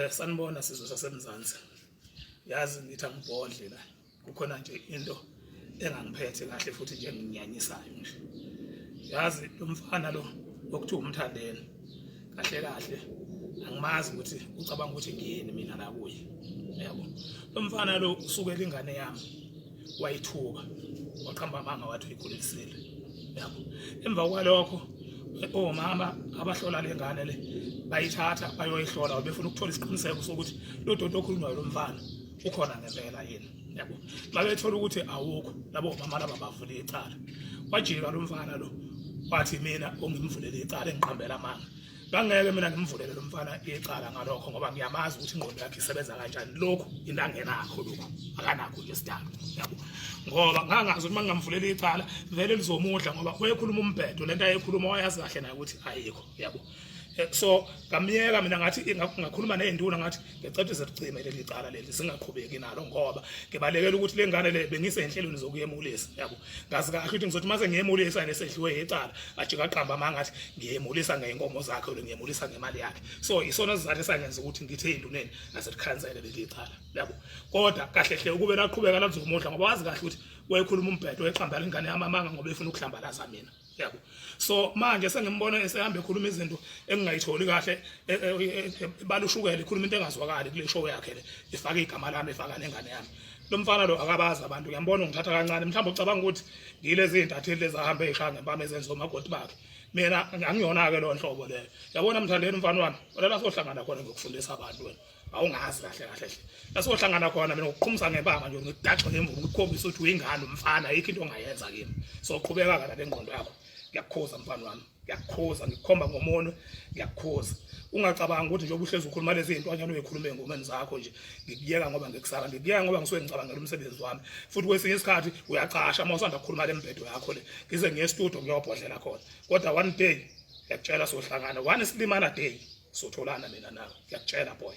Sanibona sizwe sasemzansi. Yazi ngithi angibhodle la. Kukhona nje into engangiphethe kahle futhi nje enginyanyisayo nje. Yazi lo mfana lo okuthiwa umthandeni. Kahle angimazi ukuthi ucabanga ukuthi ngiyini mina la kuye. Yabo. Lo mfana lo usukela ingane yami wayithuka. Waqhamba amanga wathi uyikhulisile. Yabo. Emva kwalokho omama abahlola lengane le bayithatha bayoyihlola befuna ukuthola isiqiniseko sokuthi lo dodo okhulunywayo lo mfana ukhona ngempela yini. Yabo. Babethola ukuthi awukho labo mama laba bavule icala. Wajika lo mfana lo wathi mina ongimvulele icala engiqhambela amanga. Ngangeke mina ngimvulele lo mfana icala ngalokho ngoba ngiyamazi ukuthi ingqondo yakhe isebenza kanjani. Lokho intangenakho lokho akanakho nje isidanga. Yabo. Ngoba ngangazi ukuthi mangingamvulela icala vele lizomudla ngoba uyekhuluma umbhedo lento ayekhuluma wayazi kahle naye ukuthi ayikho. Yabo. So ngamiyeka mina ngathi ngakhuluma nezinduna ngathi ngicacise licime leli icala leli singaqhubeki nalo ngoba ngibalekela ukuthi lengane le bengisenhlelweni zokuyemulisa. Yabo. Ngazi kahle ukuthi ngizothi mase ngiyemulisa nesehliwe icala ajika qhamba manga ngathi ngiyemulisa ngeinkomo zakhe lo ngiyemulisa ngemali yakhe. So isona sizathu esangenza ukuthi ngithi ezinduneni aselikhansele leli icala. Yabo. Kodwa kahle hle ukube laqhubeka lazomudla ngoba wazi kahle ukuthi wayekhuluma umbhedo eqhambela ingane yami amanga ngoba efuna ukuhlambalaza mina. Yabo. So manje sengimbona esehamba ekhuluma izinto engingayitholi kahle balushukela ekhuluma into engazwakali kule show yakhe le ifaka igama lami efaka nengane yami. Lo mfana lo akabazi abantu ngiyambona ngithatha kancane mhlawumbe ucabanga ukuthi ngilezi intatheli lezahamba ekhanga empama ezenzo magoti bakhe. Mina angiyona ke lo nhlobo leyo. Yabona mthandeni mfana wami wala sohlangana khona ngokufundisa abantu wena. Awungazi kahle. Lasohlangana khona mina ngokuqhumisa ngebanga nje ngidaxa ngemvumo ngikhombisa ukuthi uyingane umfana ayikho into ongayenza kimi. So qhubeka kana lengqondo yakho. Ngiyakukhoza mfana wami. Ngiyakukhoza ngikhomba ngomono ngiyakukhoza. Ungacabanga ukuthi nje ubuhlezi ukhuluma lezi zinto anyana uyikhuluma engomeni zakho nje ngikuyeka ngoba ngikusala ngikuyeka ngoba ngisuke ngicabangela umsebenzi wami. Futhi kwesinye isikhathi uyaqasha mawusanda ukukhuluma le mbhedo yakho le ngize ngiye e-studio ngiyobhodlela khona. Kodwa one day ngiyakutshela sohlangana one silimana day sotholana mina nawe ngiyakutshela boy.